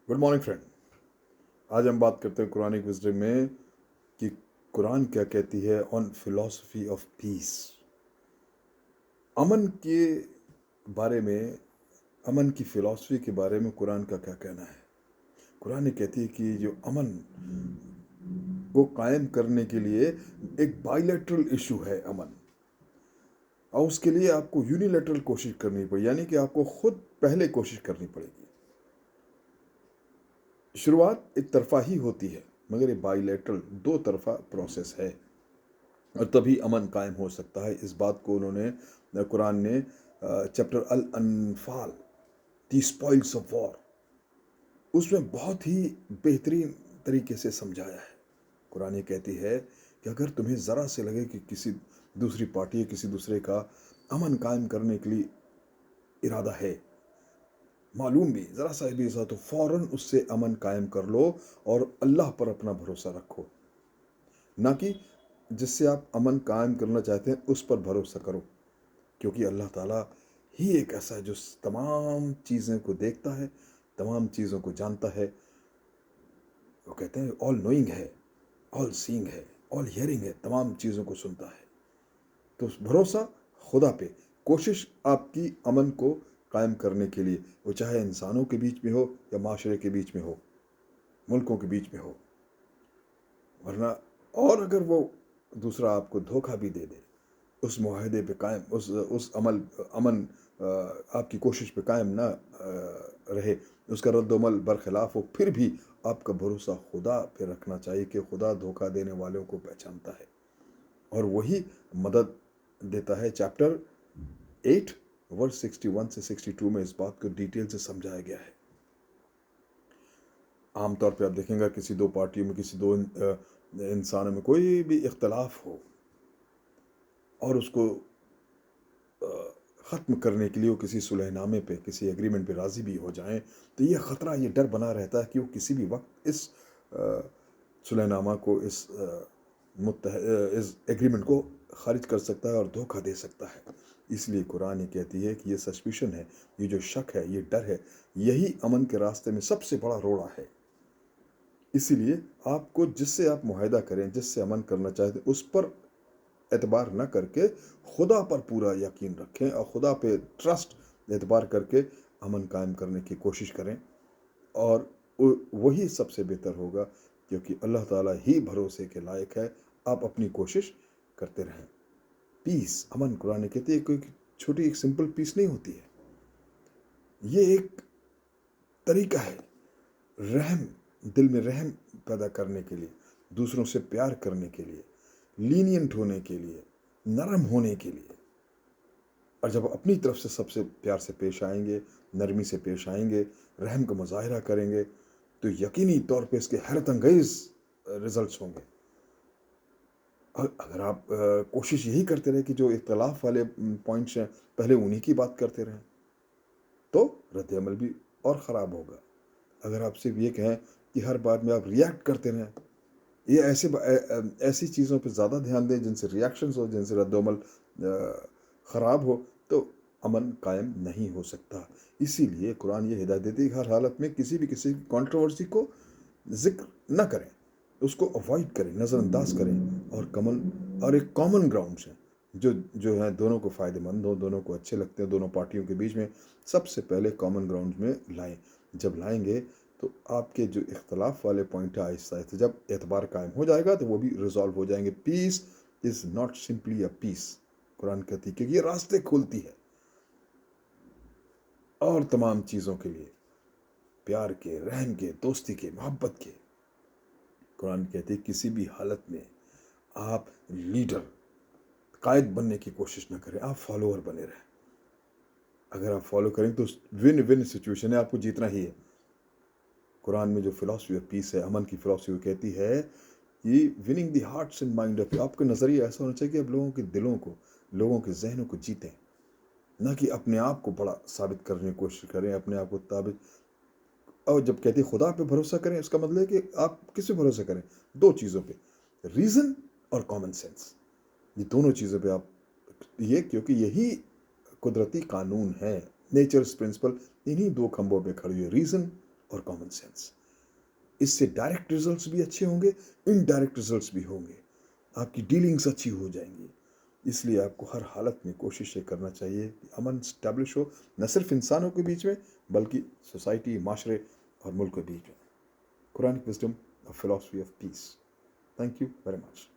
Good morning friend. आज हम बात करते हैं कुरानिक विजडम में कि कुरान क्या कहती है ऑन फिलॉसफी ऑफ पीस। अमन के बारे में, अमन की फिलॉसफी के बारे में कुरान का क्या कहना है। कुरान ने कहती है कि जो अमन को कायम करने के लिए एक बाइलेटरल इशू है अमन, और उसके लिए आपको यूनिलेटरल कोशिश करनी पड़ेगी, यानी कि आपको खुद पहले कोशिश करनी पड़ेगी। शुरुआत एक तरफा ही होती है, मगर ये बाइलेटरल दो तरफा प्रोसेस है, और तभी अमन कायम हो सकता है। इस बात को उन्होंने कुरान ने चैप्टर अल अनफाल, दी स्पॉइल्स ऑफ वॉर, उसमें बहुत ही बेहतरीन तरीके से समझाया है। कुरान ये कहती है कि अगर तुम्हें ज़रा से लगे कि किसी दूसरी पार्टी, किसी दूसरे का अमन कायम करने के लिए इरादा है, मालूम भी ज़रा सा भी ऐसा, तो फ़ौरन उससे अमन कायम कर लो और अल्लाह पर अपना भरोसा रखो। ना कि जिससे आप अमन कायम करना चाहते हैं उस पर भरोसा करो, क्योंकि अल्लाह ताला ही एक ऐसा है जो तमाम चीज़ों को देखता है, तमाम चीज़ों को जानता है। वो कहते हैं ऑल नोइंग है, ऑल सीइंग है, ऑल हियरिंग है, तमाम चीज़ों को सुनता है। तो भरोसा खुदा पे, कोशिश आपकी अमन को कायम करने के लिए, वो चाहे इंसानों के बीच में हो या माशरे के बीच में हो, मुल्कों के बीच में हो। वरना और अगर वो दूसरा आपको धोखा भी दे दे, उस मुआहदे पे कायम, उस अमन आपकी कोशिश पे कायम ना रहे, उसका रद्दमल बरखिलाफ हो, फिर भी आपका भरोसा खुदा पे रखना चाहिए कि खुदा धोखा देने वालों को पहचानता है और वही मदद देता है। चैप्टर 8 वर्स 61 से 62 में इस बात को डिटेल से समझाया गया है। आमतौर पे आप देखेंगे किसी दो पार्टियों में, किसी दो इंसानों में कोई भी इख्तलाफ हो और उसको ख़त्म करने के लिए वो किसी सुलहनामे पे, किसी एग्रीमेंट पे राज़ी भी हो जाएं, तो ये ख़तरा, ये डर बना रहता है कि वो किसी भी वक्त इस सुलहनामा को, इस एग्रीमेंट को खारिज कर सकता है और धोखा दे सकता है। इसलिए कुरान ये कहती है कि ये सस्पिशन है, ये जो शक है, ये डर है, यही अमन के रास्ते में सबसे बड़ा रोड़ा है। इसीलिए आपको जिससे आप मुआहदा करें, जिससे अमन करना चाहते हैं, उस पर एतबार न करके खुदा पर पूरा यकीन रखें और खुदा पे ट्रस्ट, एतबार करके अमन कायम करने की कोशिश करें, और वही सबसे बेहतर होगा, क्योंकि अल्लाह ताला ही भरोसे के लायक है। आप अपनी कोशिश करते रहें। पीस, अमन, कुरान कहती है कोई छोटी एक सिंपल पीस नहीं होती है, ये एक तरीका है रहम, दिल में रहम पैदा करने के लिए, दूसरों से प्यार करने के लिए, लीनियंट होने के लिए, नरम होने के लिए। और जब अपनी तरफ से सबसे प्यार से पेश आएंगे, नरमी से पेश आएंगे, रहम का मुजाहिरा करेंगे, तो यकीनी तौर पे इसके हैरत अंगेज रिजल्ट्स होंगे। और अगर आप कोशिश यही करते रहे कि जो इख्तलाफ वाले पॉइंट्स हैं पहले उन्हीं की बात करते रहें, तो रद्द अमल भी और ख़राब होगा। अगर आप सिर्फ ये कहें कि हर बात में आप रिएक्ट करते रहें, ये ऐसी चीज़ों पे ज़्यादा ध्यान दें जिनसे रिएक्शंस हो, जिनसे रद्दमल ख़राब हो, तो अमन कायम नहीं हो सकता। इसीलिए कुरान ये हिदायत देती है कि हर हालत में किसी कंट्रोवर्सी को जिक्र न करें, उसको अवॉइड करें, नज़रअंदाज करें, और एक कॉमन ग्राउंड है जो जो है दोनों को फ़ायदेमंद हो, दोनों को अच्छे लगते हैं, दोनों पार्टियों के बीच में सबसे पहले कॉमन ग्राउंड में लाएं। जब लाएंगे तो आपके जो इख्तलाफ वाले पॉइंट है, आहिस्ता आहिस्ता जब एतबार कायम हो जाएगा तो वो भी रिजॉल्व हो जाएंगे। Peace is not simply a peace, कुरान कहती है कि ये रास्ते खोलती है और तमाम चीज़ों के लिए, प्यार के, रहम के, दोस्ती के, मोहब्बत के। कुरान कहती है किसी भी हालत में आप लीडर, कायद बनने की कोशिश न करें, आप फॉलोअर बने रहें। अगर आप फॉलो करें तो विन विन सिचुएशन है, आपको जीतना ही है। कुरान में जो फिलॉसफी ऑफ पीस है, अमन की फिलॉसफी, वो कहती है कि winning the hearts and mind of, आपका नज़रिया ऐसा होना चाहिए कि आप लोगों के दिलों को, लोगों के जहनों को जीतें, ना कि अपने आप को बड़ा साबित करने की कोशिश करें, अपने आप को ताबित। और जब कहती है खुदा पे भरोसा करें, इसका मतलब है कि आप किस पे भरोसा करें? दो चीज़ों पे, रीज़न और कॉमन सेंस। ये दोनों चीज़ों पे आप, ये क्योंकि यही कुदरती कानून है, नेचर्स प्रिंसिपल, इन्हीं दो खंभों पे खड़ी है, रीज़न और कॉमन सेंस। इससे डायरेक्ट रिजल्ट्स भी अच्छे होंगे, इनडायरेक्ट रिजल्ट्स भी होंगे, आपकी डीलिंग्स अच्छी हो जाएंगी। इसलिए आपको हर हालत में कोशिश ये करना चाहिए कि अमन स्टैब्लिश हो, न सिर्फ इंसानों के बीच में बल्कि सोसाइटी, माशरे और मुल्क के बीच में। Quranic wisdom, a philosophy of peace. Thank you very much.